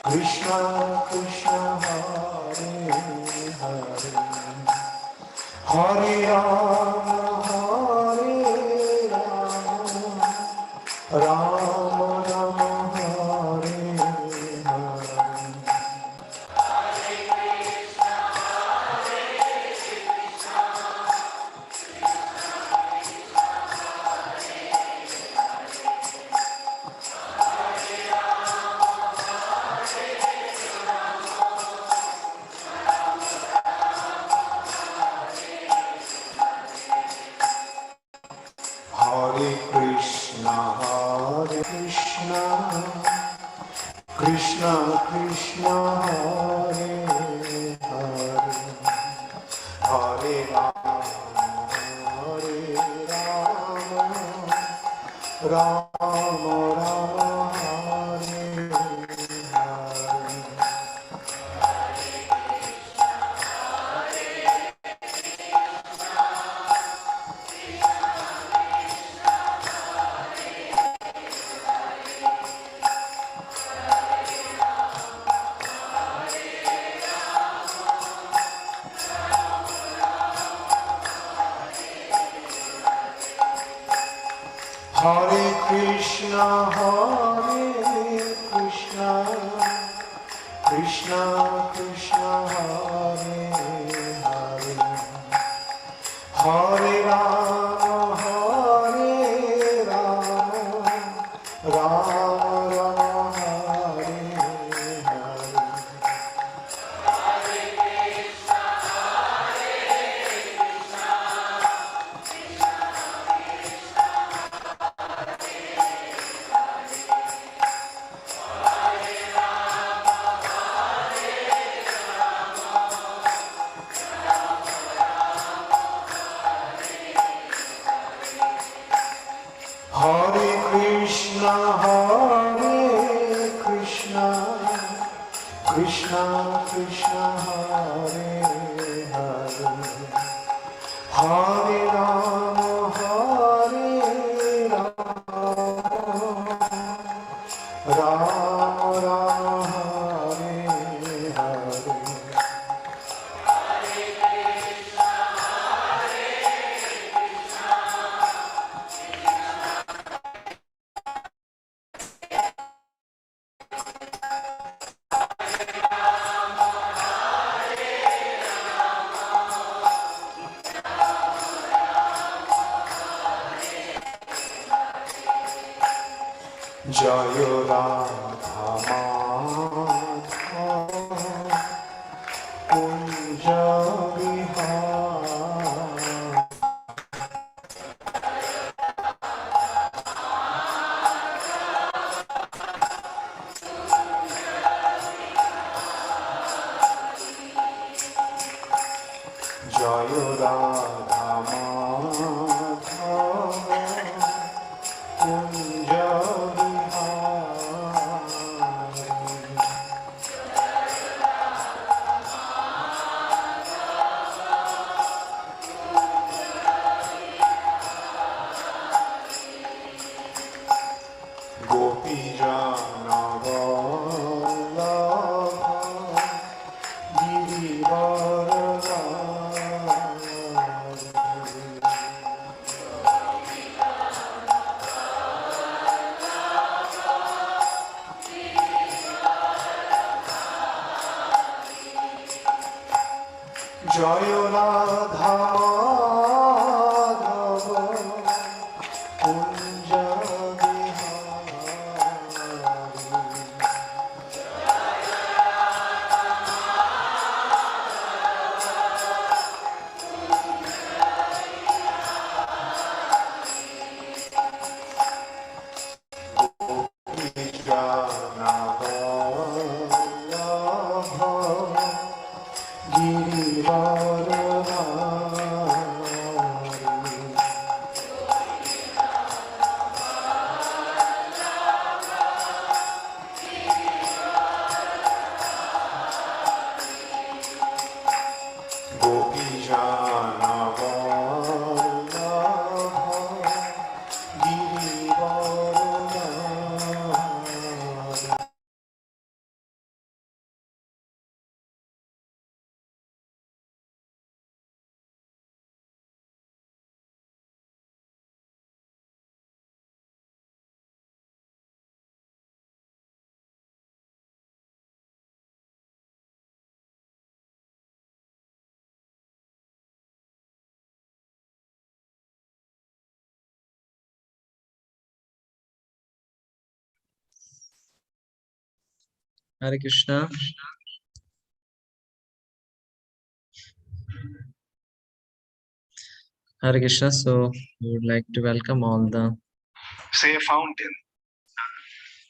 Krishna Krishna Hare Hare, Hare Rama Hare Rama, Rama Rama Hare Hare. Hare Krishna, Krishna Krishna Hare Hare, Hare Rama, Rama Rama Hare Hare. Hare Krishna, Krishna Krishna Hare Hare, Hare Rama, Rama Rama Hare Hare. Hare Krishna, Krishna Krishna Hare Hare, Hare Rama, Rama Rama Hare Hare. Jaya Radha Madhava Kunja Vihara, Jaya Radha Madhava Kunja Vihara, Hare Krishna. Hare Krishna. So, we would like to welcome all the Say a fountain.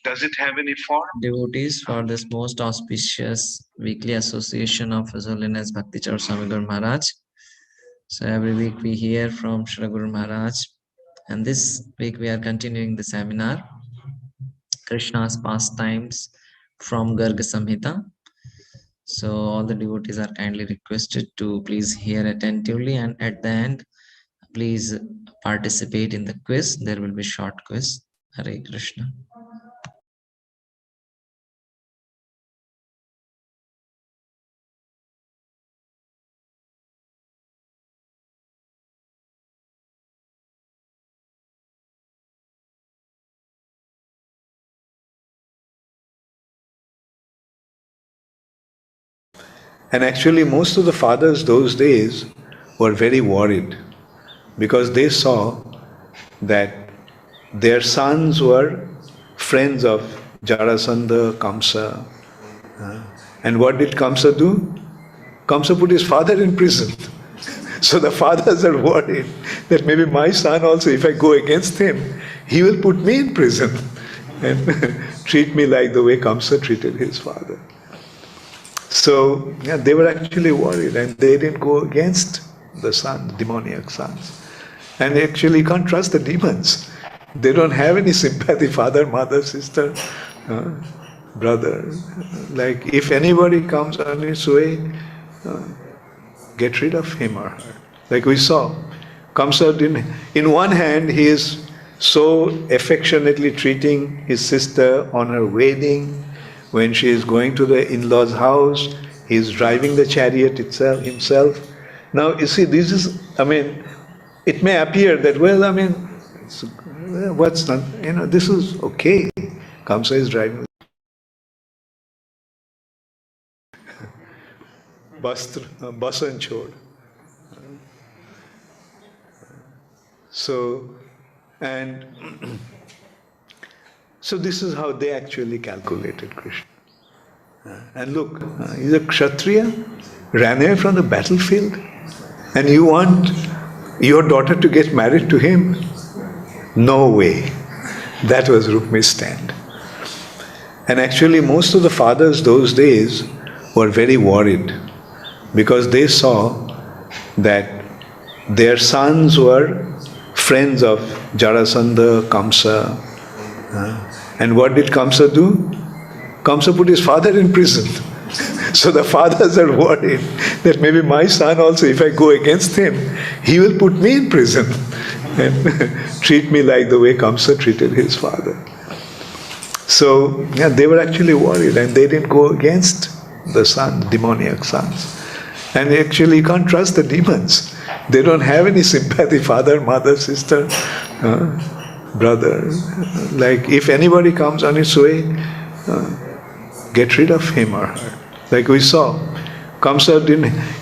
Does it have any form? devotees for this most auspicious weekly association of His Holiness Bhakti Charu Swami Guru Maharaj. So, every week we hear from Srila Guru Maharaj, and this week we are continuing the seminar Krishna's Pastimes from Garga Samhita. So, all the devotees are kindly requested to please hear attentively, and at the end, please participate in the quiz. There will be short quiz. Hare Krishna. And actually, most of the fathers those days were very worried because they saw that their sons were friends of Jarasandha, Kamsa. And what did Kamsa do? Kamsa put his father in prison. So the fathers are worried that maybe my son also, if I go against him, he will put me in prison and treat me like the way Kamsa treated his father. So yeah, they were actually worried and they didn't go against the sons, demoniac sons. And actually you can't trust the demons. They don't have any sympathy, father, mother, sister, brother. Like if anybody comes on his way, get rid of him or her. Like we saw, Kamsa in one hand he is so affectionately treating his sister on her wedding. When she is going to the in-laws' house, he is driving the chariot itself himself. Now you see, this is, it may appear that, what's not, this is okay. Kamsa is driving. Bus and chod. So this is how they actually calculated Krishna. And look, he's a Kshatriya, ran away from the battlefield, and you want your daughter to get married to him? No way. That was Rukmi's stand. And actually most of the fathers those days were very worried because they saw that their sons were friends of Jarasandha, Kamsa. And what did Kamsa do? Kamsa put his father in prison. So the fathers are worried that maybe my son also, if I go against him, he will put me in prison and treat me like the way Kamsa treated his father. So yeah, they were actually worried and they didn't go against the sons, demoniac sons. And actually you can't trust the demons. They don't have any sympathy, father, mother, sister, brother. Like if anybody comes on his way, get rid of him or her. Like we saw, Kamsa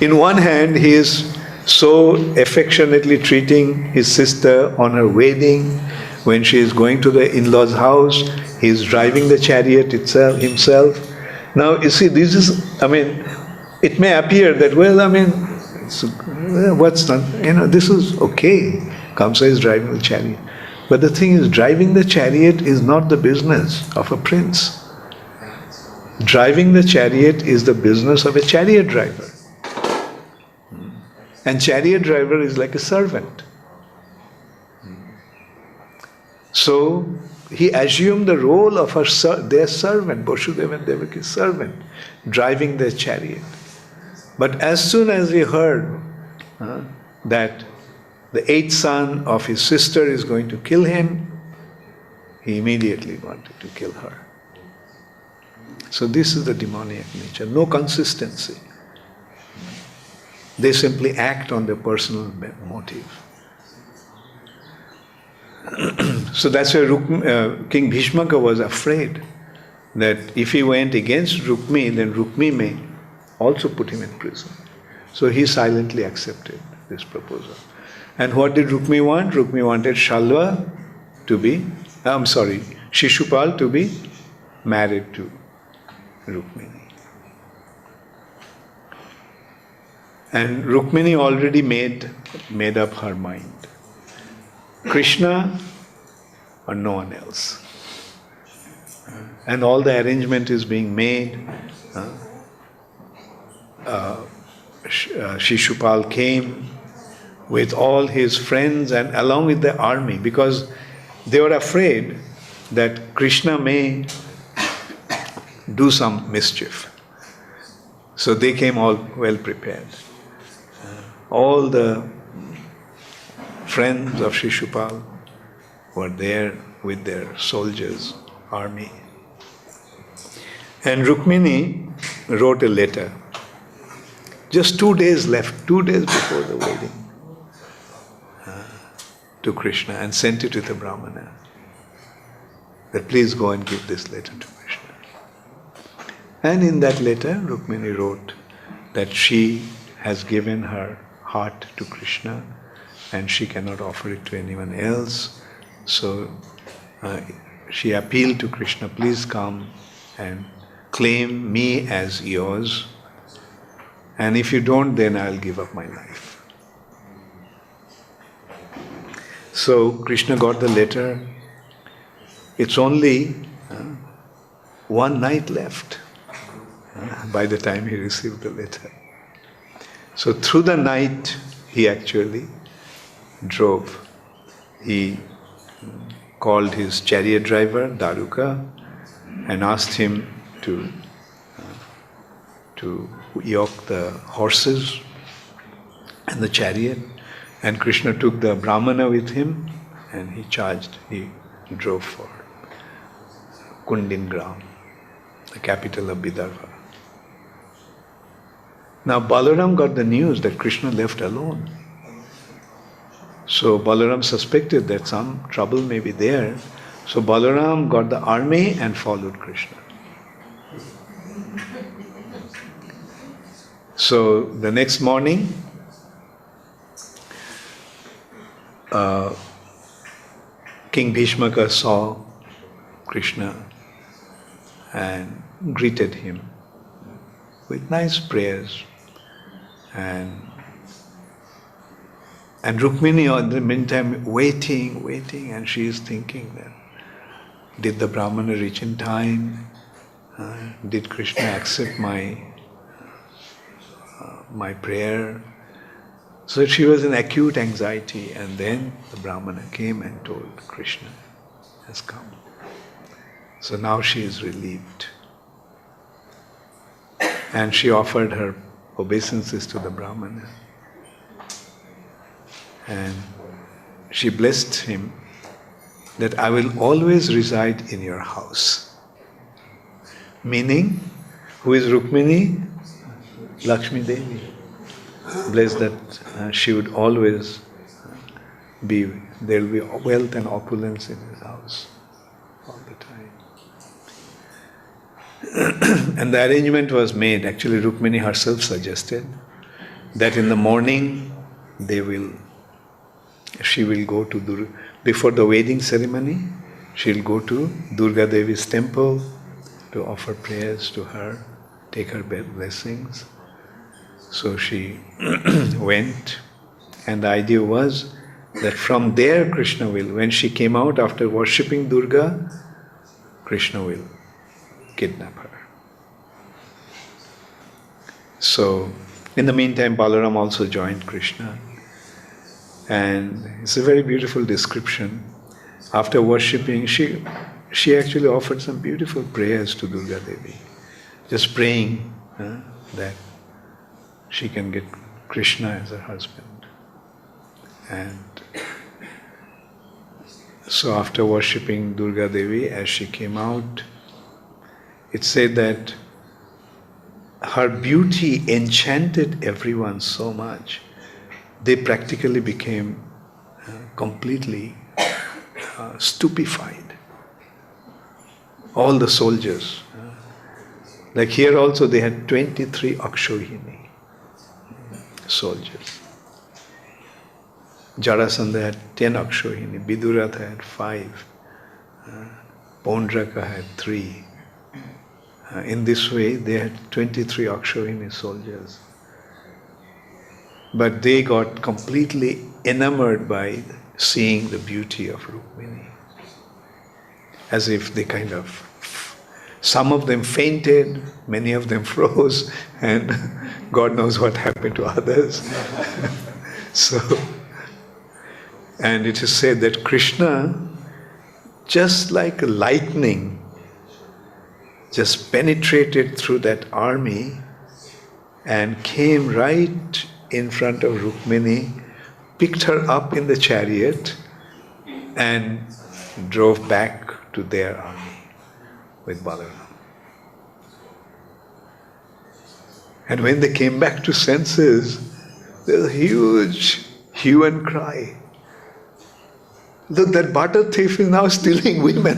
in one hand he is so affectionately treating his sister on her wedding. When she is going to the in-laws' house, he is driving the chariot itself himself. Now you see, this is, it may appear that, what's not, this is okay. Kamsa is driving the chariot. But the thing is, driving the chariot is not the business of a prince. Driving the chariot is the business of a chariot driver. And chariot driver is like a servant. So he assumed the role of their servant, Vasudeva and Devaki's servant, driving their chariot. But as soon as he heard that the eighth son of his sister is going to kill him, he immediately wanted to kill her. So this is the demoniac nature, no consistency. They simply act on their personal motive. So that's why King Bhishmaka was afraid that if he went against Rukmi, then Rukmi may also put him in prison. So he silently accepted this proposal. And what did Rukmi want? Rukmi wanted Shalva to be, Shishupal to be married to Rukmini. And Rukmini already made up her mind. Krishna or no one else. And all the arrangement is being made. Shishupal came with all his friends and along with the army, because they were afraid that Krishna may do some mischief. So they came all well prepared. All the friends of Shishupal were there with their soldiers, army. And Rukmini wrote a letter. Just 2 days left, 2 days before the wedding, to Krishna, and sent it with a Brahmana. That please go and give this letter to Krishna. And in that letter, Rukmini wrote that she has given her heart to Krishna and she cannot offer it to anyone else. So she appealed to Krishna, please come and claim me as yours. And if you don't, then I'll give up my life. So Krishna got the letter. It's only one night left by the time he received the letter. So through the night, he actually drove. He called his chariot driver, Daruka, and asked him to yoke the horses and the chariot. And Krishna took the Brahmana with him and he drove for Kundingram, the capital of Vidarbha. Now Balaram got the news that Krishna left alone. So Balaram suspected that some trouble may be there. So Balaram got the army and followed Krishna. So the next morning, King Bhishmaka saw Krishna and greeted him with nice prayers. And Rukmini in the meantime waiting, and she is thinking that, did the Brahmana reach in time? Did Krishna accept my prayer? So she was in acute anxiety, and then the Brahmana came and told Krishna has come. So now she is relieved. And she offered her obeisances to the Brahmana. And she blessed him that I will always reside in your house. Meaning, who is Rukmini? Lakshmi Devi. Blessed that she would always be, there will be wealth and opulence in his house all the time. And the arrangement was made. Actually, Rukmini herself suggested that in the morning she will go to before the wedding ceremony, she'll go to Durga Devi's temple to offer prayers to her, take her blessings. So she went, and the idea was that from there Krishna will, when she came out after worshipping Durga, Krishna will kidnap her. So in the meantime, Balaram also joined Krishna. And it's a very beautiful description. After worshipping, she actually offered some beautiful prayers to Durga Devi, just praying that she can get Krishna as her husband. And so after worshipping Durga Devi, as she came out, it said that her beauty enchanted everyone so much, they practically became completely stupefied. All the soldiers. Like here also they had 23 Akshohini soldiers. Jarasandha had 10 Akshohini, Viduratha had 5, Pondraka had 3, In this way, they had 23 Aksharini soldiers. But they got completely enamored by seeing the beauty of Rukmini. As if they some of them fainted, many of them froze, and God knows what happened to others. And it is said that Krishna, just like lightning, just penetrated through that army and came right in front of Rukmini, picked her up in the chariot and drove back to their army with Balaram. And when they came back to senses, there was a huge hue and cry. Look, that butter thief is now stealing women.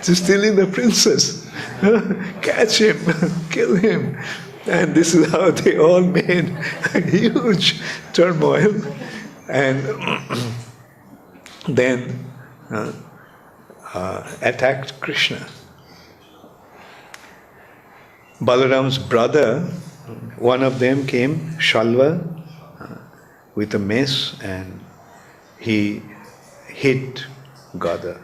He's stealing the princess. Catch him, kill him. And this is how they all made a huge turmoil. And then attacked Krishna. Balaram's brother, one of them came, Shalva, with a mace, and he hit Gada.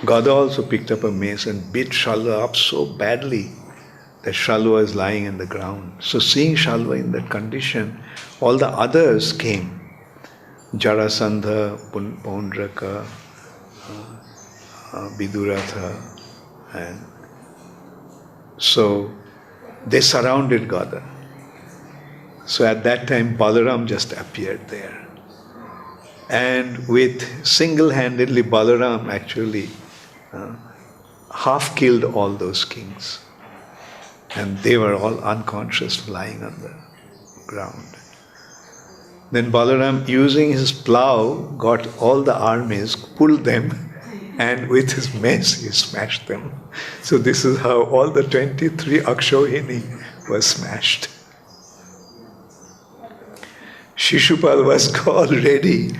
Gada also picked up a mace and beat Shalva up so badly that Shalva is lying in the ground. So seeing Shalva in that condition, all the others came. Jarasandha, Paundraka, Viduratha, and so they surrounded Gada. So at that time Balaram just appeared there. And with single-handedly Balaram actually half killed all those kings. And they were all unconscious lying on the ground. Then Balaram, using his plow, got all the armies, pulled them, and with his mace he smashed them. So this is how all the 23 Aksharini were smashed. Shishupal was called ready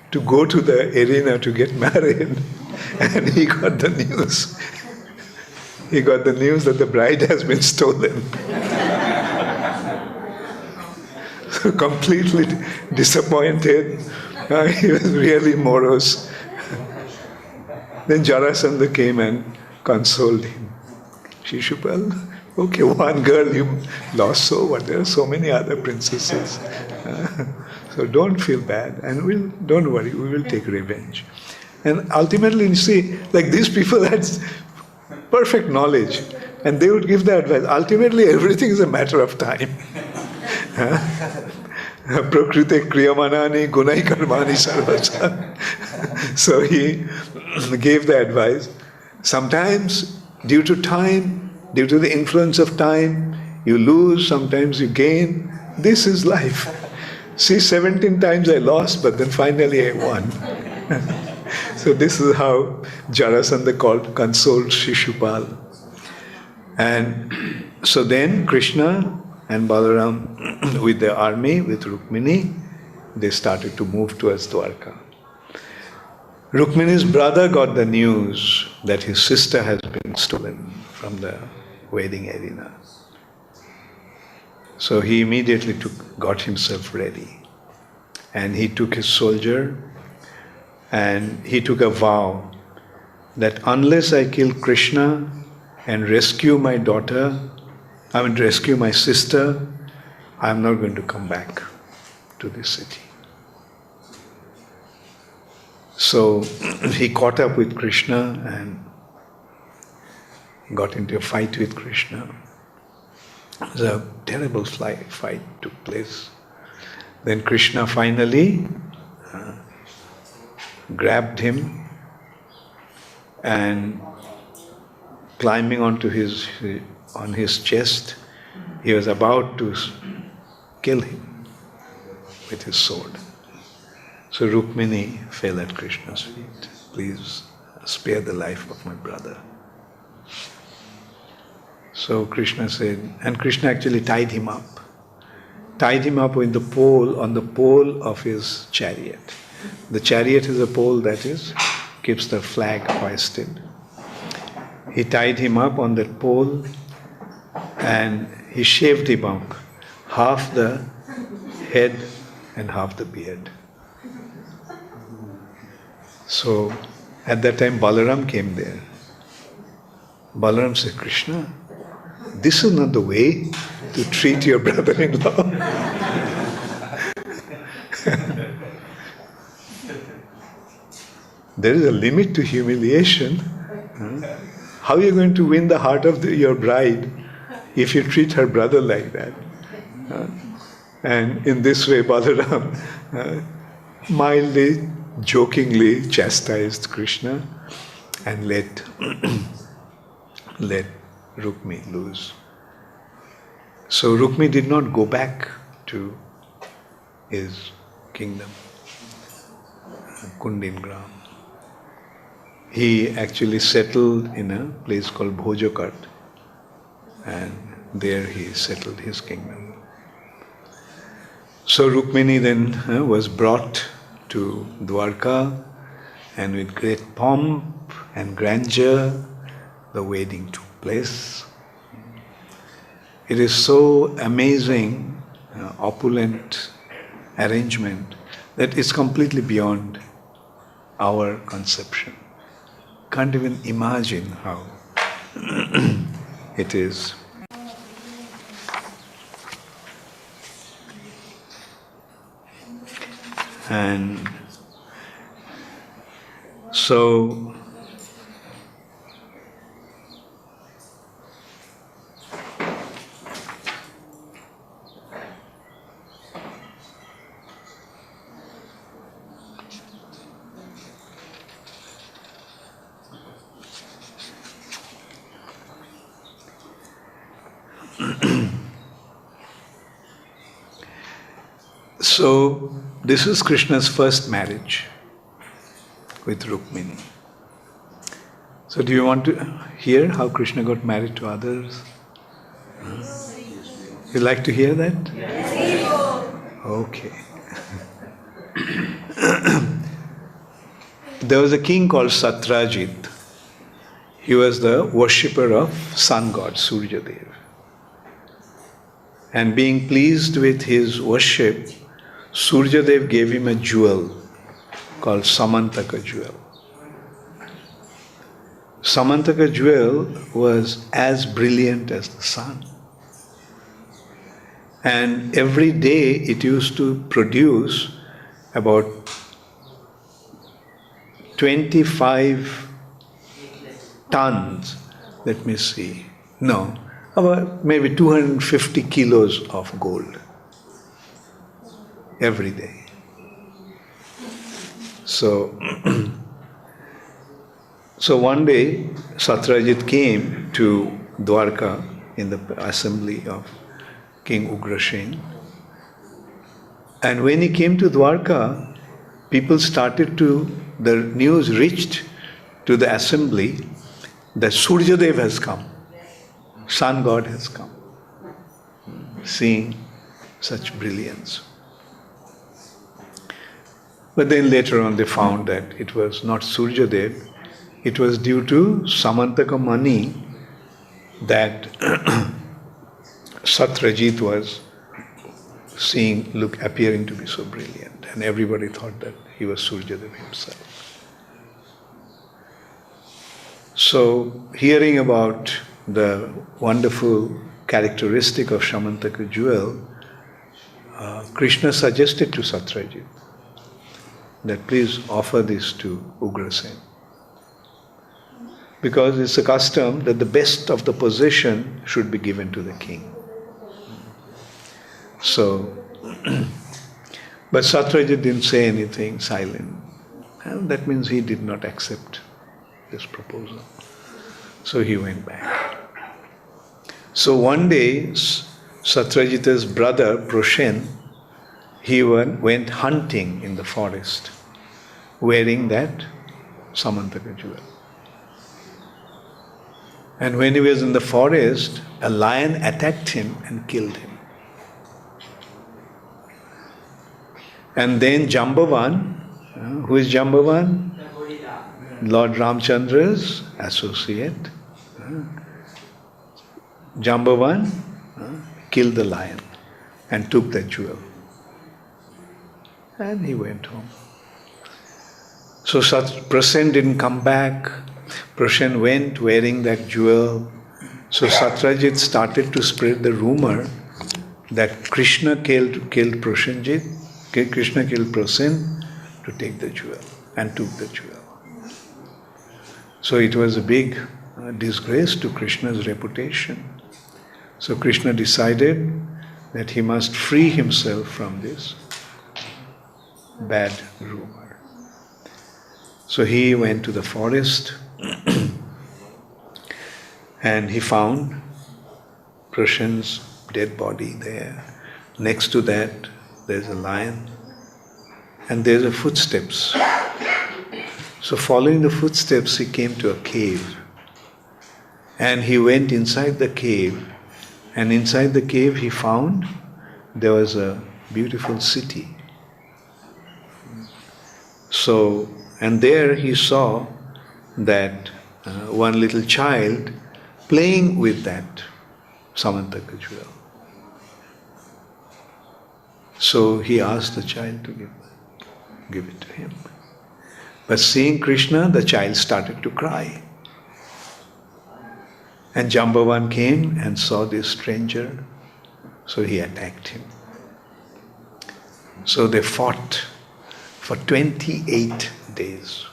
to go to the arena to get married, and he got the news. He got the news that the bride has been stolen. So completely disappointed. He was really morose. Then Jarasandha came and consoled him. Shishupal, okay, one girl you lost, so what? There are so many other princesses. So don't feel bad, and don't worry, we will take revenge. And ultimately, you see, like these people had perfect knowledge, and they would give the advice. Ultimately, everything is a matter of time. Prakrite kriyamanani gunai karmani sarvacha. So he gave the advice. Sometimes, due to time, due to the influence of time, you lose, sometimes you gain. This is life. See, 17 times I lost, but then finally I won. So this is how Jarasandha consoled Shishupal. And so then Krishna and Balaram with their army, with Rukmini, they started to move towards Dwarka. Rukmini's brother got the news that his sister has been stolen from the wedding arena. So he immediately got himself ready. And he took his soldier and he took a vow that unless I kill Krishna and rescue my rescue my sister, I'm not going to come back to this city. So he caught up with Krishna and got into a fight with Krishna. It was a terrible fight took place. Then Krishna finally grabbed him and climbing on his chest, he was about to kill him with his sword. So Rukmini fell at Krishna's feet. Please spare the life of my brother. So Krishna said, and Krishna actually tied him up on the pole of his chariot. The chariot is a pole that keeps the flag hoisted. he tied him up on that pole and he shaved him up, half the head and half the beard. So at that time Balaram came there. Balaram said, Krishna, this is not the way to treat your brother-in-law. There is a limit to humiliation. How are you going to win the heart of your bride if you treat her brother like that? And in this way, Balaram mildly, jokingly chastised Krishna and let Rukmi loose. So Rukmi did not go back to his kingdom, Kundingram. He actually settled in a place called Bhojakat, and there he settled his kingdom. So Rukmini then was brought to Dwarka, and with great pomp and grandeur the wedding took place. It is so amazing, opulent arrangement that it's completely beyond our conception. Can't even imagine how it is. And so So, this is Krishna's first marriage with Rukmini. So, do you want to hear how Krishna got married to others? You like to hear that? Yes. Okay. There was a king called Satyajit. He was the worshipper of sun god Suryadev. And being pleased with his worship, Suryadev gave him a jewel called Samantaka jewel. Samantaka jewel was as brilliant as the sun. And every day it used to produce about 25 tons, let me see, no, about maybe 250 kilos of gold every day. So one day Satyajit came to Dwarka in the assembly of King Ugrasen. And when he came to Dwarka, people the news reached to the assembly that Suryadev has come, sun god has come, seeing such brilliance. But then later on they found that it was not Suryadev, it was due to Samantaka money that Satyajit was appearing to be so brilliant, and everybody thought that he was Suryadev himself. So, hearing about the wonderful characteristic of Samantaka jewel, Krishna suggested to Satyajit that please offer this to Ugrasen. Because it's a custom that the best of the possession should be given to the king. So, but Satyajit didn't say anything, silent. And that means he did not accept this proposal. So he went back. So one day, Satyajita's brother, Proshen, he went hunting in the forest, wearing that Samantaka jewel. And when he was in the forest, a lion attacked him and killed him. And then Jambavan, who is Jambavan? Lord Ramchandra's associate, Jambavan killed the lion and took the jewel. And he went home. So Prasen didn't come back. Prasen went wearing that jewel. So Satyajit started to spread the rumor that Krishna killed Prasenjit, Krishna killed Prasen to take the jewel and took the jewel. So it was a big disgrace to Krishna's reputation. So Krishna decided that he must free himself from this bad rumor. So he went to the forest and he found Prasen's dead body there. Next to that, there's a lion and there's a footsteps. So following the footsteps, he came to a cave. And he went inside the cave. And inside the cave, he found there was a beautiful city. So, and there he saw that one little child playing with that Samantaka jewel. So he asked the child to give it to him. But seeing Krishna, the child started to cry. And Jambavan came and saw this stranger, so he attacked him. So they fought for 28 days.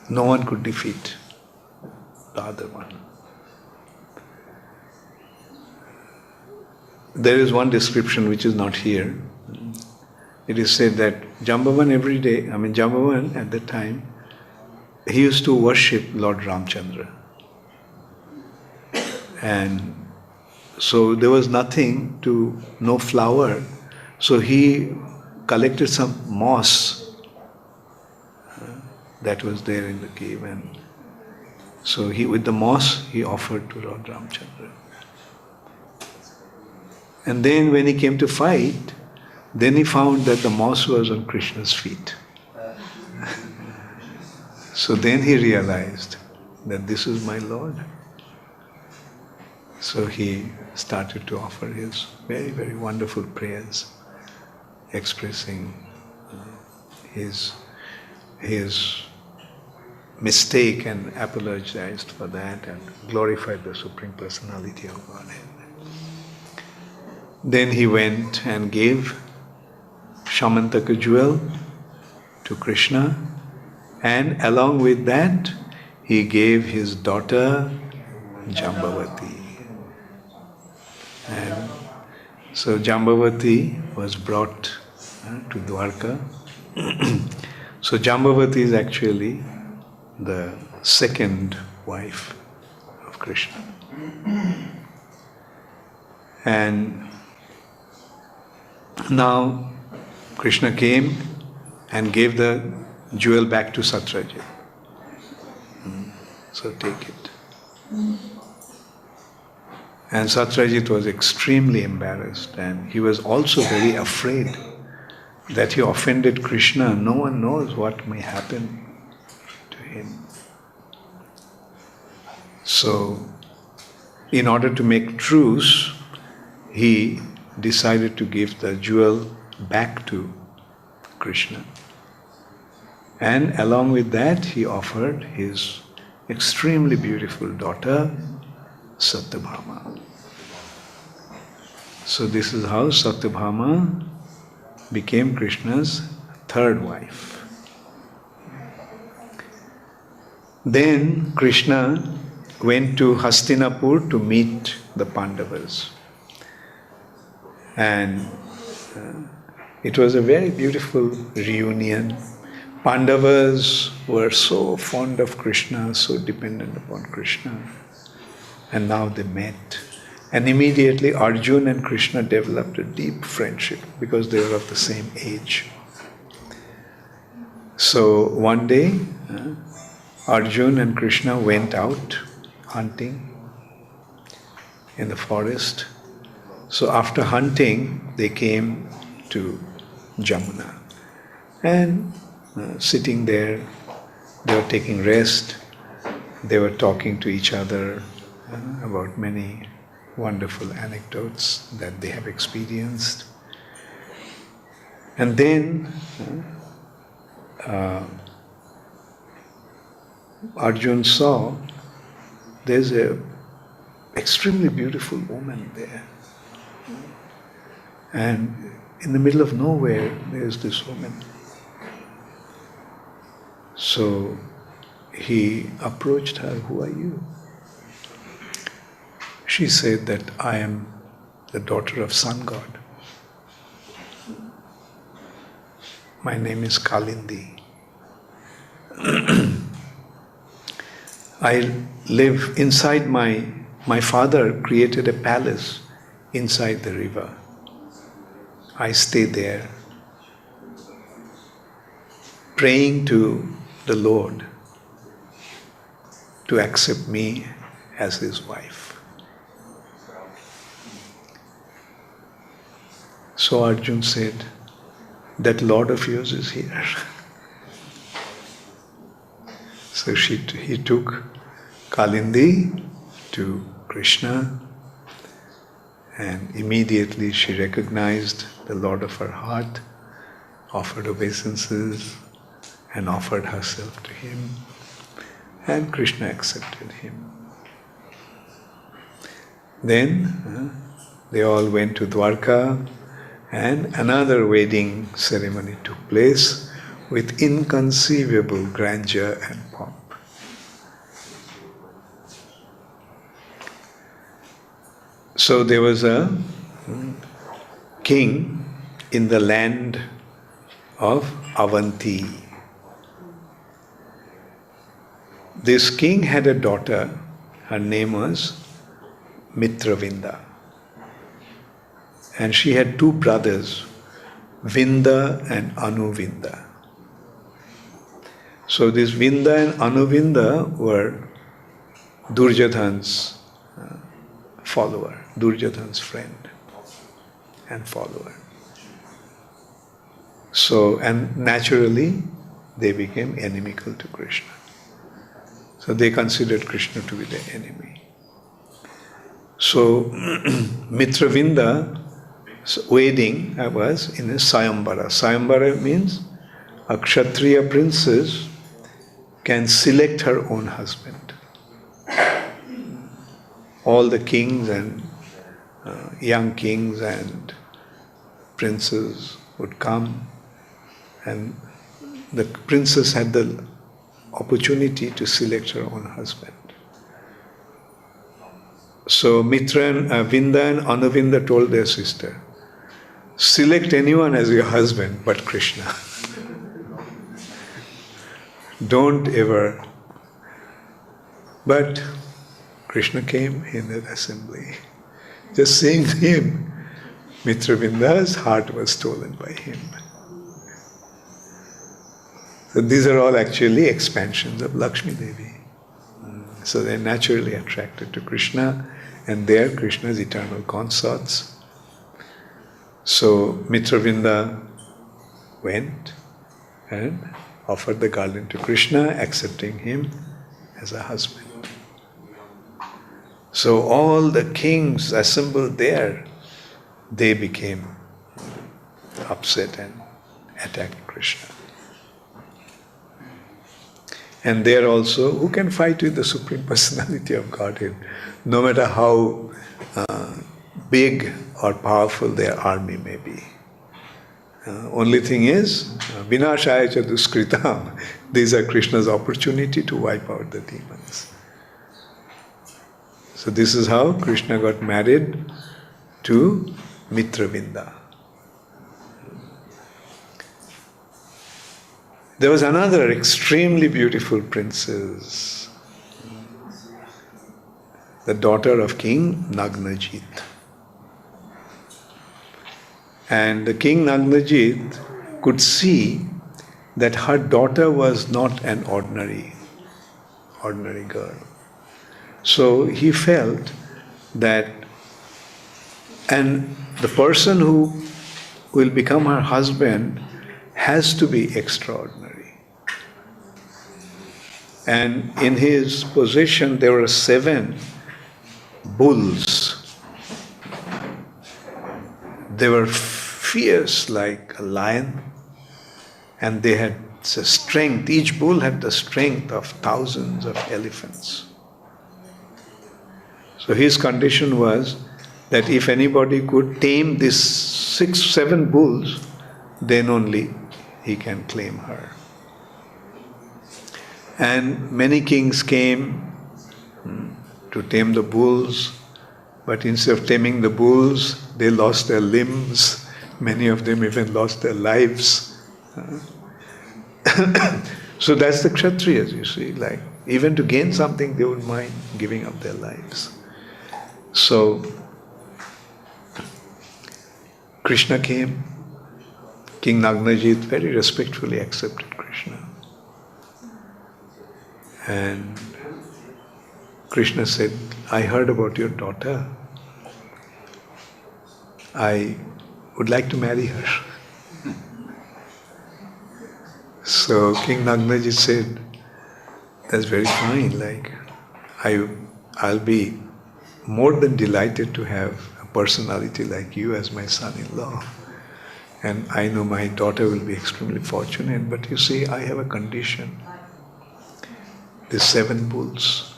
No one could defeat the other one. There is one description which is not here. It is said that Jambavan at that time, he used to worship Lord Ramchandra. And so there was no flower. So he collected some moss that was there in the cave. And so with the moss, he offered to Lord Ramchandra. And then when he came to fight, then he found that the moss was on Krishna's feet. So then he realized that this is my Lord. So he started to offer his very, very wonderful prayers, expressing his mistake and apologized for that and glorified the Supreme Personality of Godhead. Then he went and gave Samantaka jewel to Krishna, and along with that he gave his daughter Jambavati. And so Jambavati was brought to Dwarka. So Jambavati is actually the second wife of Krishna. And now Krishna came and gave the jewel back to Satyajit. So take it. And Satyajit was extremely embarrassed, and he was also very afraid that he offended Krishna. No one knows what may happen to him. So, in order to make truce, he decided to give the jewel back to Krishna. And along with that, he offered his extremely beautiful daughter, Satyabhama. So this is how Satyabhama became Krishna's third wife. Then Krishna went to Hastinapur to meet the Pandavas. And it was a very beautiful reunion. Pandavas were so fond of Krishna, so dependent upon Krishna. And now they met. And immediately Arjuna and Krishna developed a deep friendship because they were of the same age. So one day, Arjuna and Krishna went out hunting in the forest. So after hunting, they came to Jamuna. And sitting there, they were taking rest. They were talking to each other. about many wonderful anecdotes that they have experienced. And then Arjun saw there's a extremely beautiful woman there. And in the middle of nowhere, there's this woman. So he approached her, "Who are you?" She said that I am the daughter of sun god. My name is Kalindi. I live inside my father created a palace inside the river. I stay there, praying to the Lord to accept me as his wife. So Arjun said, "That Lord of yours is here." So he took Kalindi to Krishna, and immediately she recognized the Lord of her heart, offered obeisances, and offered herself to him, and Krishna accepted him. Then they all went to Dwarka, and another wedding ceremony took place with inconceivable grandeur and pomp. So there was a king in the land of Avanti. This king had a daughter, her name was Mitravinda. And she had two brothers, Vinda and Anuvinda. So this Vinda and Anuvinda were Durjadhan's follower, Durjadhan's friend and follower. So, and naturally, they became inimical to Krishna. So they considered Krishna to be their enemy. So Mitravinda's wedding was in a Sayambara. Sayambara means a Kshatriya princess can select her own husband. All the kings and young kings and princes would come, and the princess had the opportunity to select her own husband. So Vinda and Anuvinda told their sister, "Select anyone as your husband but Krishna. Don't ever." But Krishna came in that assembly. Just seeing him, Mitravinda's heart was stolen by him. So these are all actually expansions of Lakshmi Devi. So they're naturally attracted to Krishna, and they are Krishna's eternal consorts. So Mitravinda went and offered the garland to Krishna, accepting him as a husband. So all the kings assembled there, they became upset and attacked Krishna. And there also, who can fight with the Supreme Personality of Godhead, no matter how big or powerful their army may be? Only thing is, Vinashaya cha duskritam. These are Krishna's opportunity to wipe out the demons. So this is how Krishna got married to Mitravinda. There was another extremely beautiful princess, the daughter of King Nagnajit. And the King Nagnajit could see that her daughter was not an ordinary girl. So he felt that, and the person who will become her husband has to be extraordinary. And in his possession there were 7 bulls. They were fierce like a lion, and they had the strength. Each bull had the strength of thousands of elephants. So his condition was that if anybody could tame these 6, 7 bulls, then only he can claim her. And many kings came to tame the bulls, but instead of taming the bulls, they lost their limbs. Many of them even lost their lives. So that's the Kshatriyas, you see. Like, even to gain something, they would mind giving up their lives. So, Krishna came. King Nagnajit very respectfully accepted Krishna. And Krishna said, I heard about your daughter. I would like to marry her. So King Nagnajit said, that's very fine. Like, I'll be more than delighted to have a personality like you as my son-in-law. And I know my daughter will be extremely fortunate, but you see, I have a condition. The 7 bulls.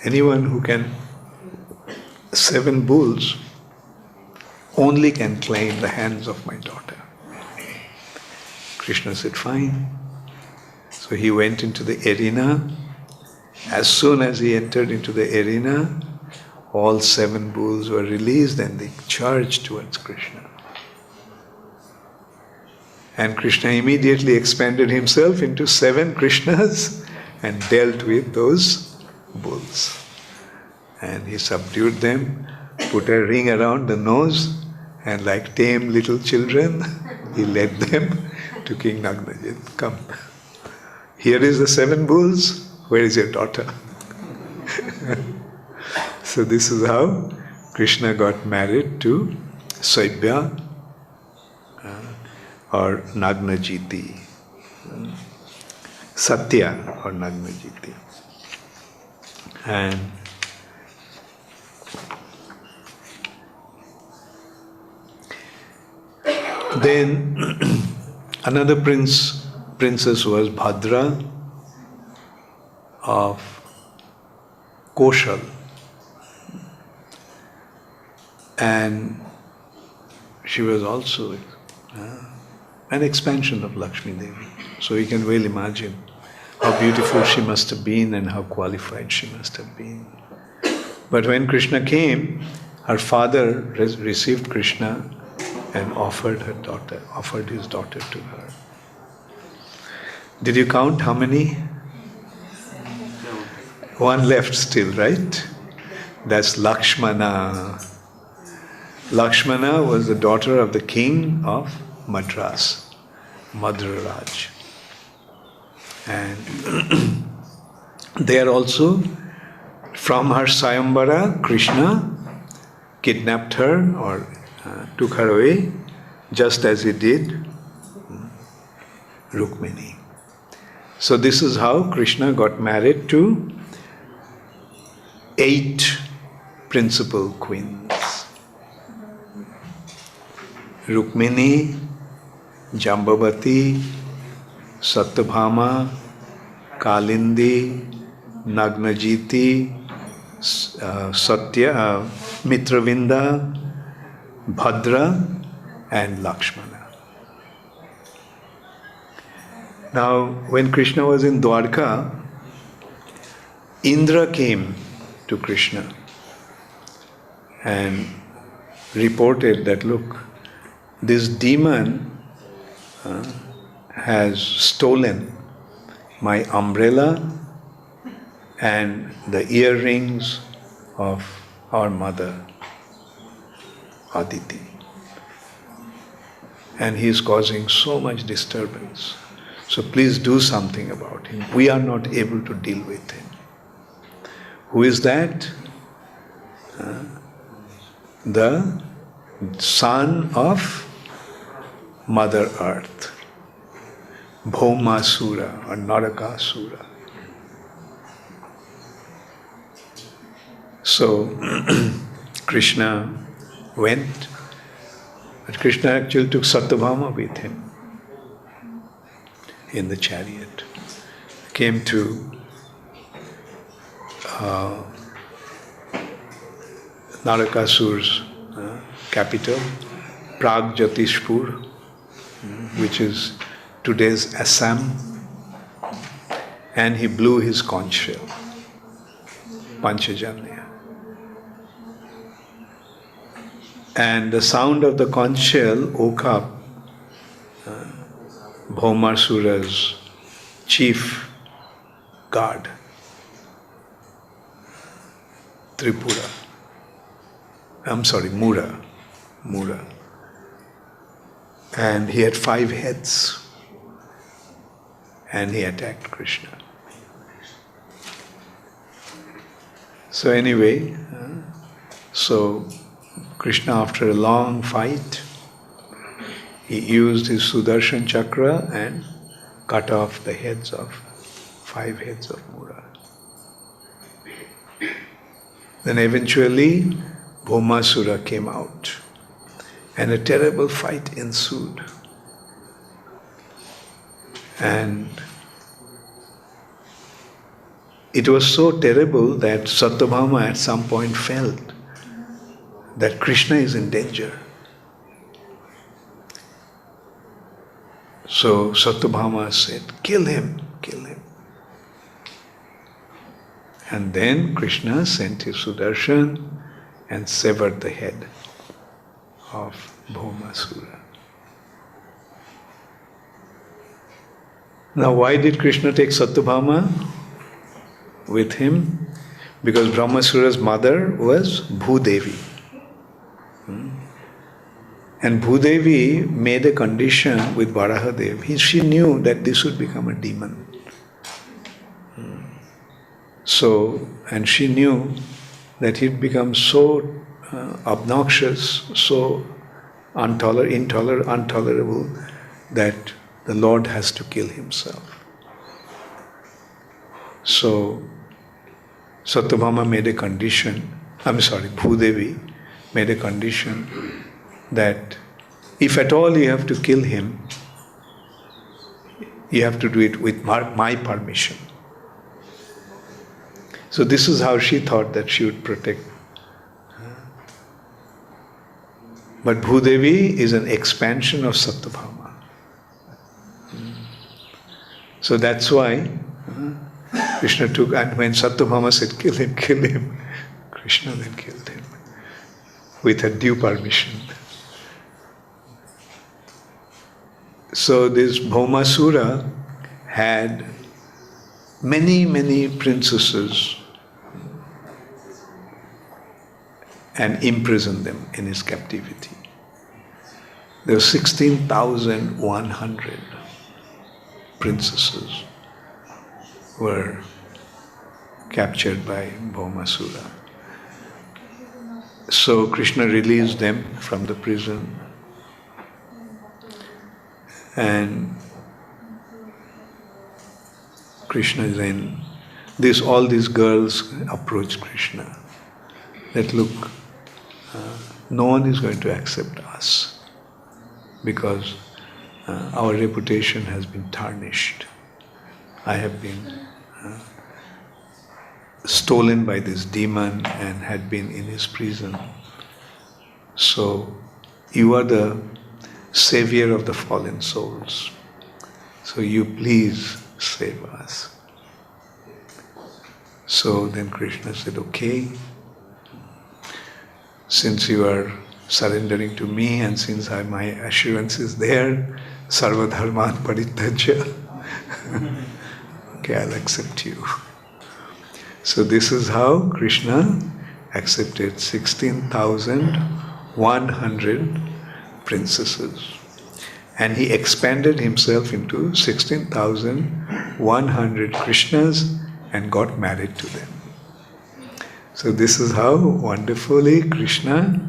Anyone who can, 7 bulls only can claim the hands of my daughter. Krishna said, fine. So he went into the arena. As soon as he entered into the arena, all 7 bulls were released and they charged towards Krishna. And Krishna immediately expanded himself into 7 Krishnas and dealt with those bulls. And he subdued them, put a ring around the nose, and like tame little children, he led them to King Nagnajit. Come, here is the 7 bulls, where is your daughter? So this is how Krishna got married to Saibya or Nagnajiti. Satya or Nagnajiti. And then another princess was Bhadra of Koshal. And she was also an expansion of Lakshmi Devi. So you can well imagine how beautiful she must have been and how qualified she must have been. But when Krishna came, her father received Krishna and offered his daughter to her. Did you count how many? 1 left still, right? That's Lakshmana. Lakshmana was the daughter of the king of Madras, Madraraj. And there also, from her Sayambara, Krishna kidnapped her or took her away, just as he did Rukmini. So this is how Krishna got married to 8 principal queens. Rukmini, Jambavati, Satyabhama, Kalindi, Nagnajiti, Mitravinda, Bhadra, and Lakshmana. Now, when Krishna was in Dwarka, Indra came to Krishna and reported that, look, this demon has stolen my umbrella and the earrings of our mother, Aditi. And he is causing so much disturbance. So please do something about him. We are not able to deal with him. Who is that? The son of Mother Earth, Bhaumasura or Narakasura. So Krishna went, but Krishna actually took Satyabhama with him in the chariot. Came to Narakasur's capital, Pragjatishpur, which is today's Assam, and he blew his conch shell, Panchajanya. And the sound of the conch shell woke up Bhaumasura's chief guard, Mura. And he had 5 heads. And he attacked Krishna. So anyway, so Krishna, after a long fight, he used his Sudarshan Chakra and cut off the heads of 5 heads of Mura. Then eventually Bhaumasura came out and a terrible fight ensued. And it was so terrible that Satyabhama at some point felt that Krishna is in danger. So Satyabhama said, kill him. And then Krishna sent his Sudarshan and severed the head of Bhaumasura. Now why did Krishna take Satyabhama with him? Because Brahmasura's mother was Bhudevi. And Bhudevi made a condition with Varahadev. She knew that this would become a demon. So, and she knew that he'd become so obnoxious, so intolerable, that the Lord has to kill himself. So, Satyabhama made a condition, Bhudevi made a condition that if at all you have to kill him, you have to do it with my permission. So this is how she thought that she would protect. But Bhudevi is an expansion of Satyabhama. So that's why Krishna took, and when Satyabhama said, kill him, Krishna then killed him with her due permission. So this Bhaumasura had many princesses and imprisoned them in his captivity. There were 16,100 princesses were captured by Bhaumasura. So Krishna released them from the prison, and Krishna then, all these girls approached Krishna that look, no one is going to accept us because our reputation has been tarnished. I have been stolen by this demon and had been in his prison. So you are the savior of the fallen souls. So you please save us. So then Krishna said, okay, since you are surrendering to me and since my assurance is there, sarva dharman parityajya, okay, I'll accept you. So this is how Krishna accepted 16,100 princesses. And he expanded himself into 16,100 Krishnas and got married to them. So this is how wonderfully Krishna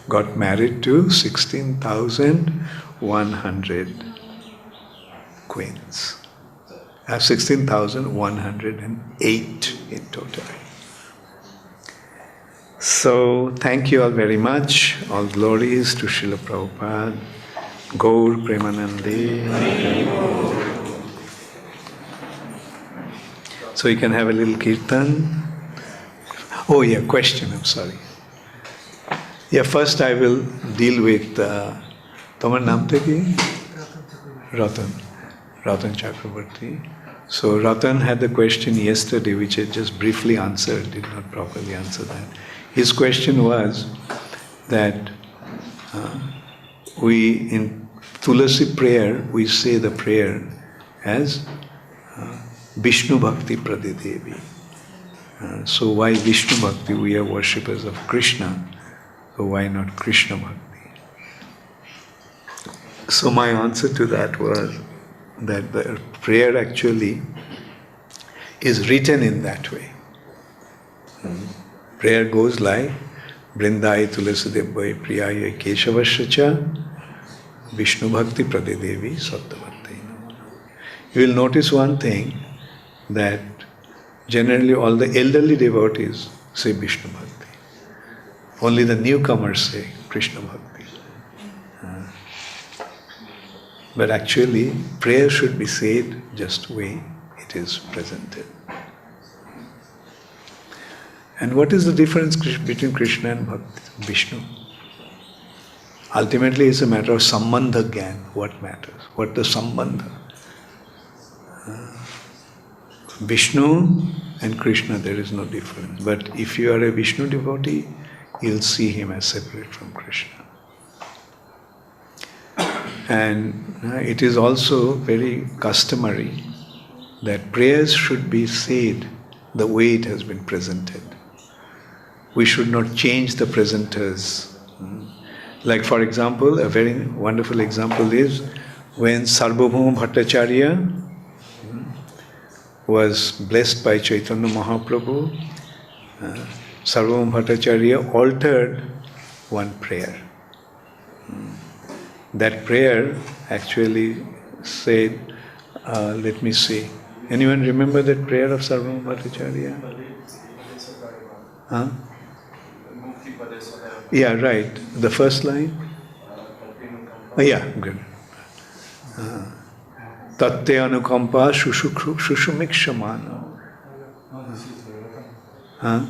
got married to 16,100 queens. 16,108 in total. So, thank you all very much. All glories to Srila Prabhupada. Gaur Premanande. So, you can have a little kirtan. Oh, yeah, question, I'm sorry. Yeah, first I will deal with Tomar naam the ki? Ratan Chakravarti. So Ratan had the question yesterday, which I just briefly answered, did not properly answer that. His question was that we, in Tulasi prayer, we say the prayer as Vishnu Bhakti Pradidevi. So why Vishnu Bhakti? We are worshippers of Krishna, so why not Krishna Bhakti? So my answer to that was that the prayer actually is written in that way. Prayer goes like Brindai Tulasidevai Priyaya Keshavasya Vishnu Bhakti Pradidevi Sattvavartai. You will notice one thing, that generally all the elderly devotees say Vishnu Bhakti. Only the newcomers say Krishna Bhakti. But actually, prayer should be said just the way it is presented. And what is the difference between Krishna and Vishnu? Ultimately, it's a matter of sambandha gyan. What matters? What the sambandha? Vishnu and Krishna, there is no difference. But if you are a Vishnu devotee, you'll see him as separate from Krishna. And it is also very customary that prayers should be said the way it has been presented. We should not change the presenters. Like, for example, a very wonderful example is when Sarvabhauma Bhattacharya was blessed by Chaitanya Mahaprabhu, Sarvabhauma Bhattacharya altered one prayer. That prayer actually said, let me see. Anyone remember that prayer of Sarvabhauma Bhattacharya? Huh? Yeah, right. The first line? Yeah, good. Tatte anukampa shushumikshamana. Huh?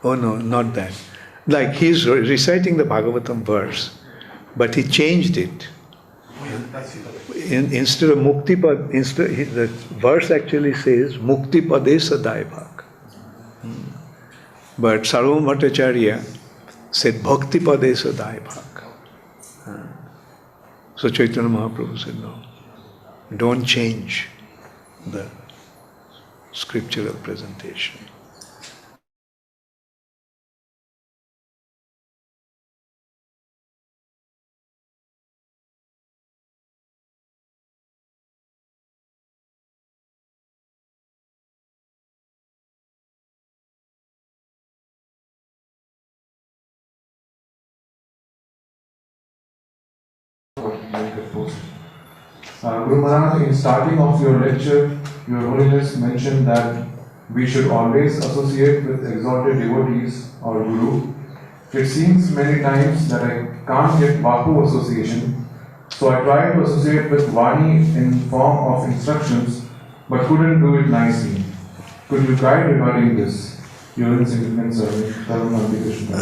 Oh no, not that. Like he's reciting the Bhagavatam verse, but he changed it. Instead of Mukti Pad, the verse actually says Mukti Pade Sadai Bhak. But Sarvabhauma Bhattacharya said Bhakti Pade Sadai Bhak. So Chaitanya Mahaprabhu said, no, don't change the scriptural presentation. Guru Maharaj, in starting of your lecture, Your Holiness mentioned that we should always associate with exalted devotees or Guru. It seems many times that I can't get Vapu association, so I tried to associate with Vani in form of instructions, but couldn't do it nicely. Could you guide regarding this? Your insignificant servant, Krishna.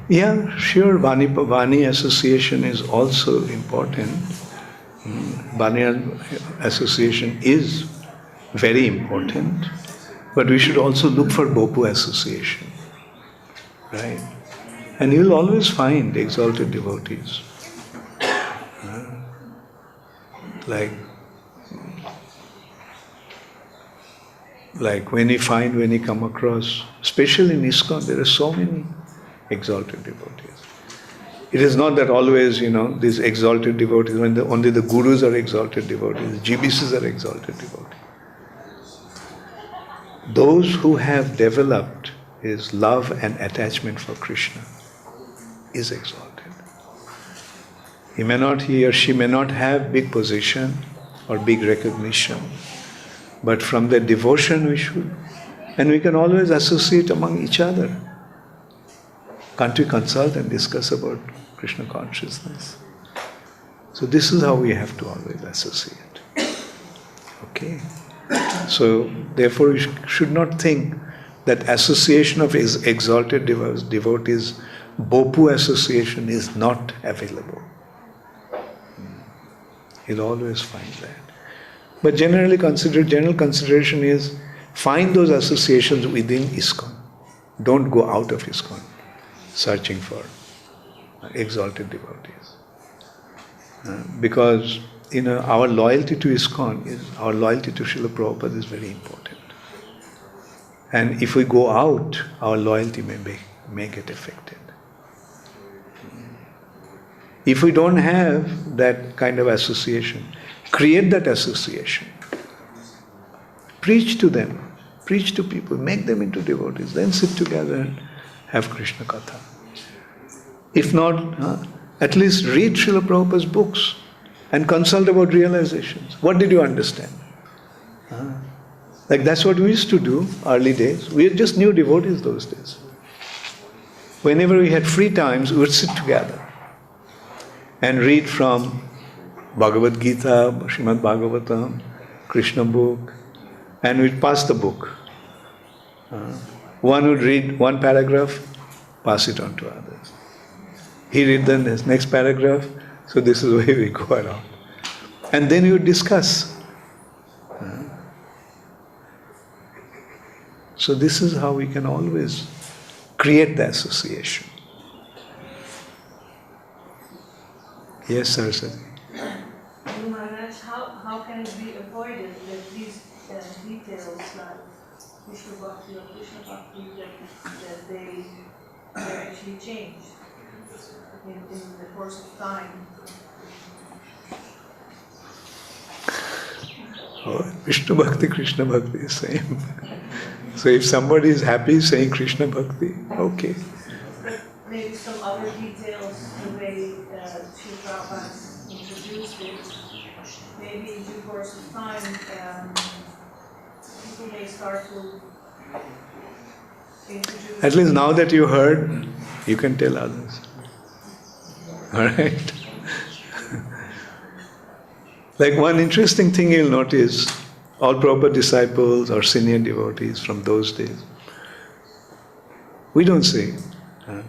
Yeah, sure. Vani association is also important. Vani association is very important, but we should also look for Bopu association, right? And you'll always find exalted devotees. Like when you come across, especially in ISKCON, there are so many exalted devotees. It is not that always, these exalted devotees, when only the gurus are exalted devotees, GBCs are exalted devotees. Those who have developed his love and attachment for Krishna is exalted. He or she may not have big position or big recognition, but from their devotion we should And we can always associate among each other. Can't we consult and discuss about Krishna consciousness? So this is how we have to always associate. Okay? So therefore we should not think that association of exalted devotees, Bopu association is not available. You'll always find that. But general consideration is find those associations within ISKCON. Don't go out of ISKCON searching for exalted devotees. Because our loyalty to ISKCON, our loyalty to Srila Prabhupada is very important. And if we go out, our loyalty may get affected. If we don't have that kind of association, create that association. Preach to them, preach to people, make them into devotees, then sit together and have Krishna Katha. If not, at least read Srila Prabhupada's books and consult about realizations. What did you understand? Like that's what we used to do early days. We just knew devotees those days. Whenever we had free times, we would sit together and read from Bhagavad Gita, Srimad Bhagavatam, Krishna book, and we'd pass the book. One would read one paragraph, pass it on to others. He read the next paragraph, so this is where we go around. And then we would discuss. So this is how we can always create the association. Yes, Saraswati. Maharaj, how can it be avoided that these details like Krishna Bhakti or Krishna Bhakti that they're actually changed in the course of time? Oh, Vishnu Bhakti, Krishna Bhakti is same. So if somebody is happy saying Krishna Bhakti, okay. But maybe some other details, the way Srila Prabhupada introduced it, maybe in due course of time, people may start to introduce. At least now that you heard, you can tell others. Alright? Like one interesting thing you'll notice, all Prabhupada disciples or senior devotees from those days, we don't say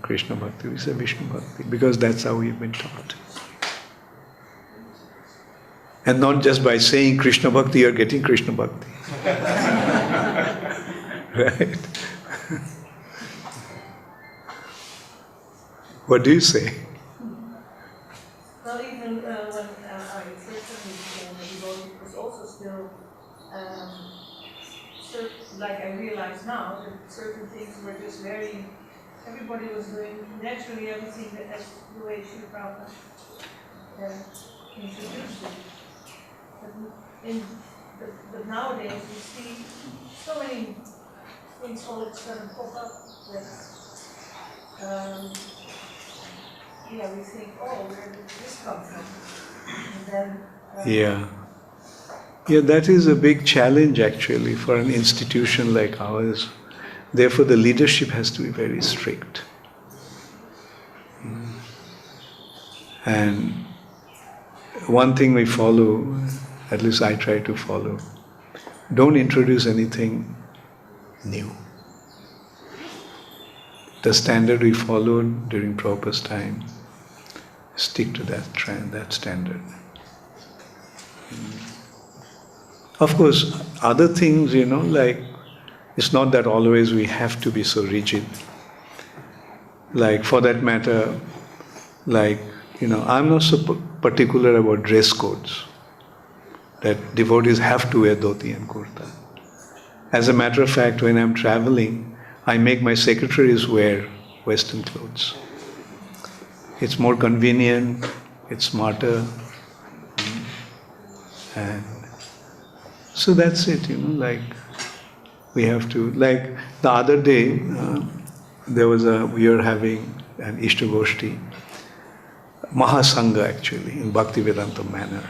Krishna Bhakti, we say Vishnu Bhakti, because that's how we've been taught. And not just by saying Krishna Bhakti, you're getting Krishna Bhakti. Right? What do you say? Well, even when I first became a devotee, it was also still, like I realize now, that certain things were just very, everybody was doing naturally everything as the way Srila Prabhupada introduced it. But nowadays we see so many things all of a sudden pop up that we think, oh, where did this come from? And then Yeah, that is a big challenge actually for an institution like ours. Therefore, the leadership has to be very strict. And one thing we follow, at least I try to follow, don't introduce anything new. The standard we followed during Prabhupada's time, stick to that trend, that standard. Of course, other things, like, it's not that always we have to be so rigid. Like, for that matter, like, I'm not so particular about dress codes, that devotees have to wear dhoti and kurta. As a matter of fact, when I'm traveling, I make my secretaries wear Western clothes. It's more convenient, it's smarter, and so that's it, like we have to, like the other day, we were having an Ishtagoshti, Mahasangha actually, in Bhaktivedanta manner.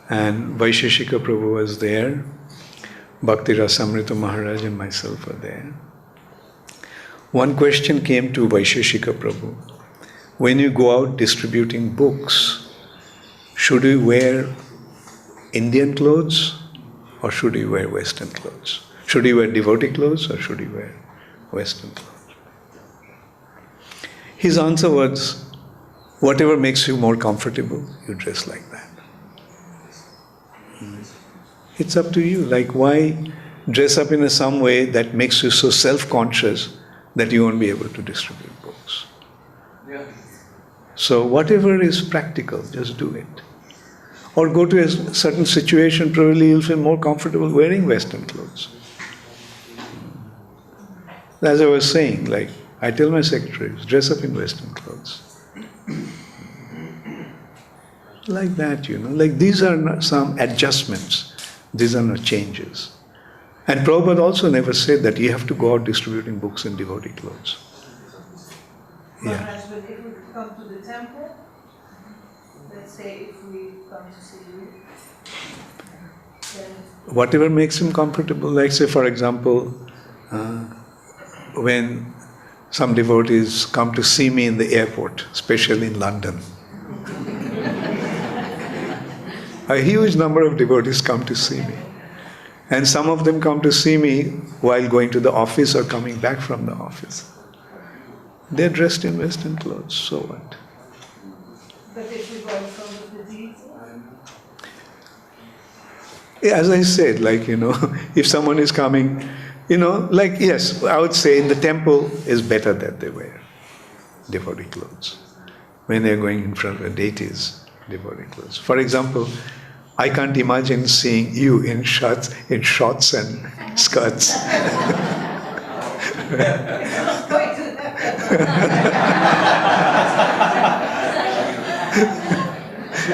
And Vaisheshika Prabhu was there. Bhakti Rasamrita Maharaja and myself were there. One question came to Vaisheshika Prabhu. When you go out distributing books, should you wear Indian clothes or should you wear Western clothes? Should you wear devotee clothes or should you wear Western clothes? His answer was, whatever makes you more comfortable, you dress like that. It's up to you. Like, why dress up in some way that makes you so self-conscious that you won't be able to distribute books? Yeah. So whatever is practical, just do it. Or go to a certain situation, probably you'll feel more comfortable wearing Western clothes. As I was saying, like, I tell my secretaries, dress up in Western clothes. Like that, like these are not some adjustments. These are not changes. And Prabhupada also never said that you have to go out distributing books in devotee clothes. Yeah. Maharaj, but if we come to the temple, let's say if we come to see you, then Whatever makes him comfortable, like say for example, when some devotees come to see me in the airport, especially in London. A huge number of devotees come to see me. And some of them come to see me while going to the office or coming back from the office. They're dressed in Western clothes, so what? but if we go in front of the deity, As I said, like, if someone is coming, like, yes, I would say in the temple is better that they wear devotee clothes. When they're going in front of the deities, devotee clothes. For example, I can't imagine seeing you in shorts and skirts.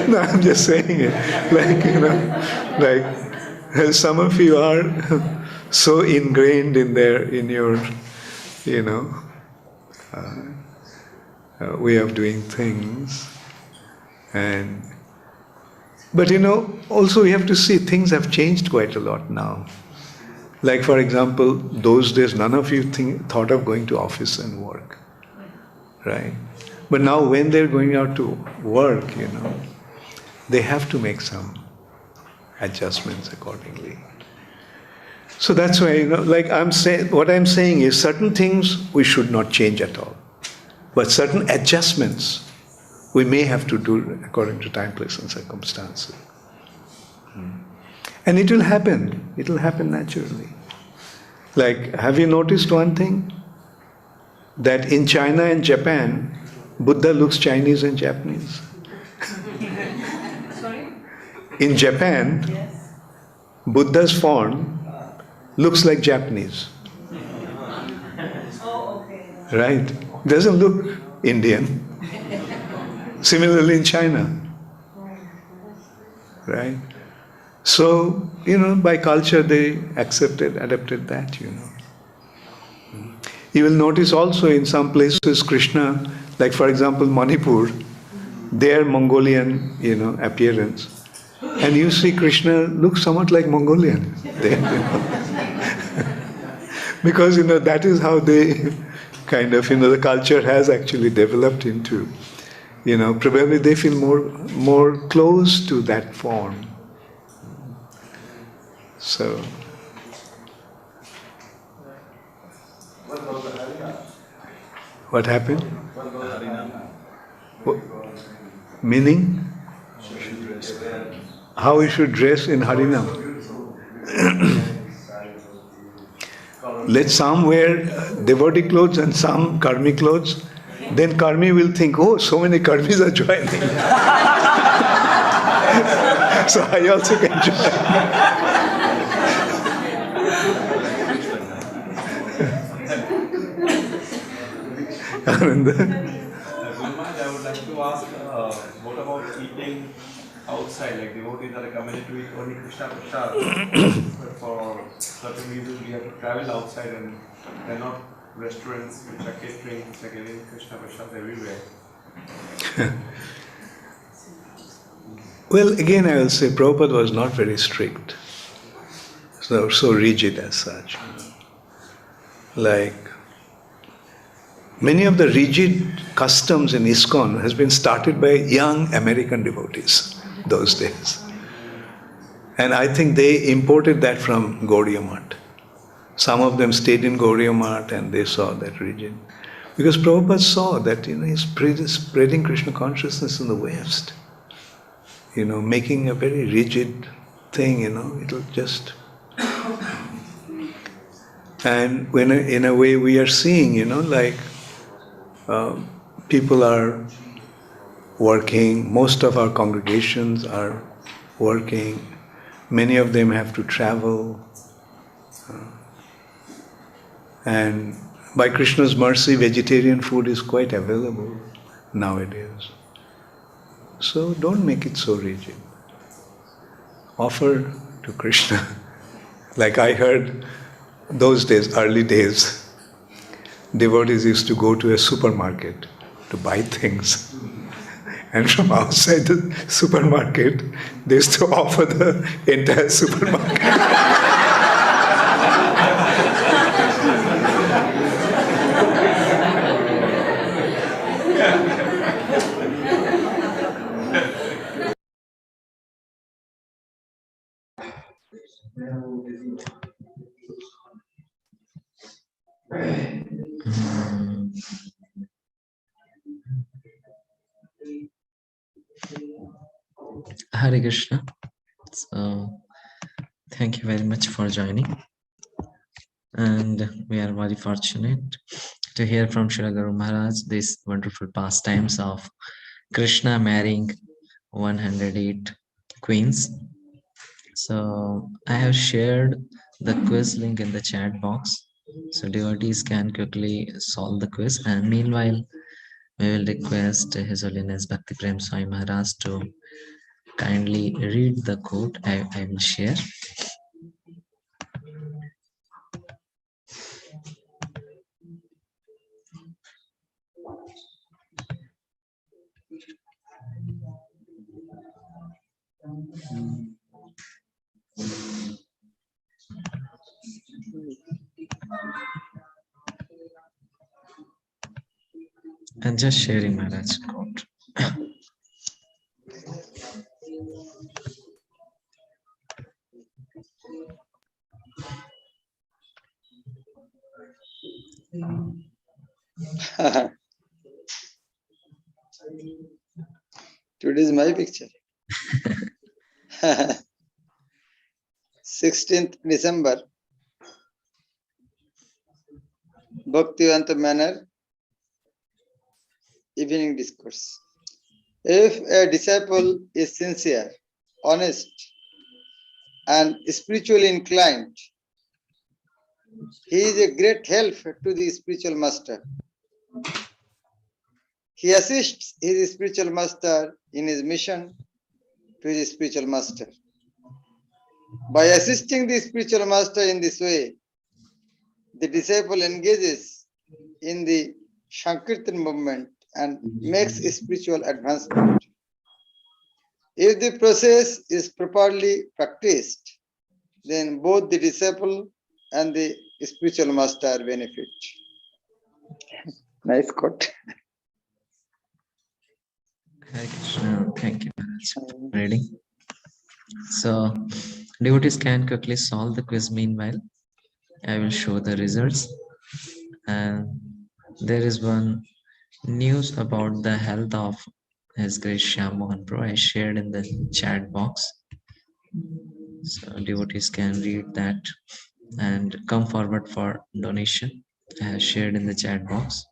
No, I'm just saying it. Like some of you are so ingrained in your, way of doing things. But also we have to see things have changed quite a lot now. Like for example, those days none of you thought of going to office and work, right? But now when they're going out to work, they have to make some adjustments accordingly. So that's why, like what I'm saying is certain things we should not change at all. But certain adjustments we may have to do according to time, place and circumstances. And it will happen. It will happen naturally. Like, have you noticed one thing? That in China and Japan, Buddha looks Chinese and Japanese. sorry? In Japan, Yes. Buddha's form looks like Japanese. Oh, okay. Right? Doesn't look Indian. Similarly in China. Right? So, by culture they adapted that, You will notice also in some places Krishna, like for example Manipur, their Mongolian, appearance. And you see Krishna looks somewhat like Mongolian there, Because, that is how they kind of, the culture has actually developed into. Probably they feel more close to that form. So. What happened? What? Meaning? How we should dress in Harinam? Let some wear devotee clothes and some karmi clothes. Then karmi will think, oh, so many karmis are joining. So I also can join. I would like to ask, what about eating outside? Like devotees are recommended to eat only Krishna Prasad, but for certain reasons we have to travel outside and there are not restaurants which are catering, which are giving Krishna Prasad everywhere. Well, again I will say Prabhupada was not very strict. so rigid as such. Like many of the rigid customs in ISKCON has been started by young American devotees those days. And I think they imported that from Gaudiya Math. Some of them stayed in Gaudiya Math and they saw that rigid. Because Prabhupada saw that he's spreading Krishna consciousness in the West. Making a very rigid thing, it'll just... And when in a way we are seeing, people are working, most of our congregations are working, many of them have to travel. And by Krishna's mercy, vegetarian food is quite available nowadays. So don't make it so rigid. Offer to Krishna. Like I heard those days, early days, devotees used to go to a supermarket to buy things. And from outside the supermarket, they used to offer the entire supermarket. Hare Krishna. So, thank you very much for joining. And we are very fortunate to hear from Srila Guru Maharaj these wonderful pastimes of Krishna marrying 108 queens. So I have shared the quiz link in the chat box. So devotees can quickly solve the quiz. And meanwhile, we will request His Holiness Bhakti Prem Swami Maharaj to kindly read the quote I will share. And just sharing Maharaj's quote. Today is my picture. 16th December, Bhaktivanta manner, evening discourse. If a disciple is sincere, honest, and spiritually inclined, he is a great help to the spiritual master. He assists his spiritual master in his mission to his spiritual master. By assisting the spiritual master in this way, the disciple engages in the Sankirtan movement and makes spiritual advancement. If the process is properly practiced, then both the disciple and the spiritual master benefit. Nice quote. Hare Krishna. Thank you, Maharaj, for reading. So, devotees can quickly solve the quiz meanwhile. I will show the results. And there is one news about the health of His Grace Shyam Mohan Prabhu I shared in the chat box. So, devotees can read that and come forward for donation. I have shared in the chat box.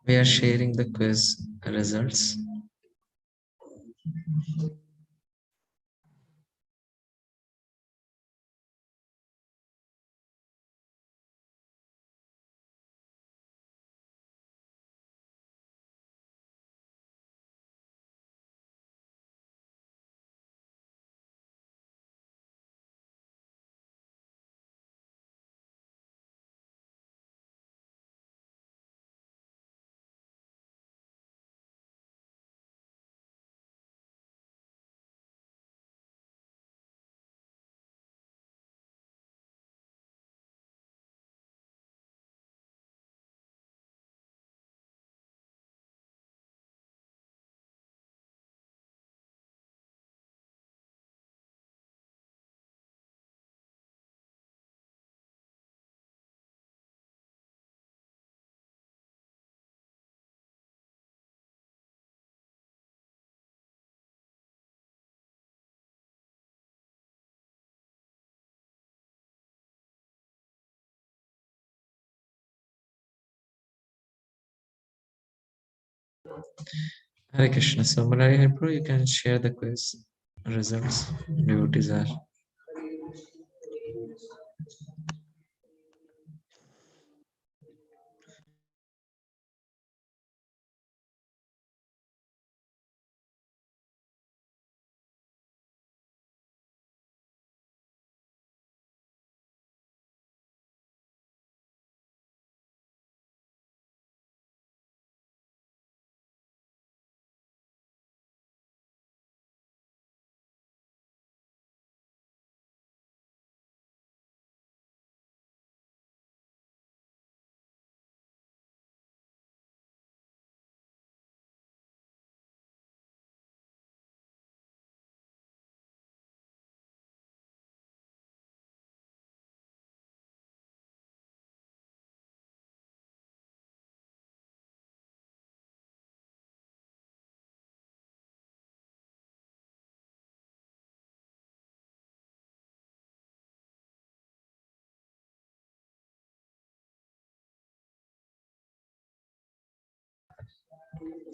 We are sharing the quiz results. Hare Krishna. So, Malari Pro, you can share the quiz results. Devotees are.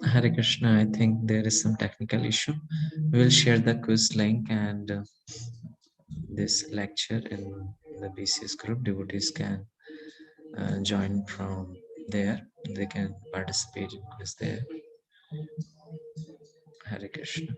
Hare Krishna, I think there is some technical issue. We will share the quiz link and this lecture in the BCS group. Devotees can join from there. They can participate in quiz there. Hare Krishna.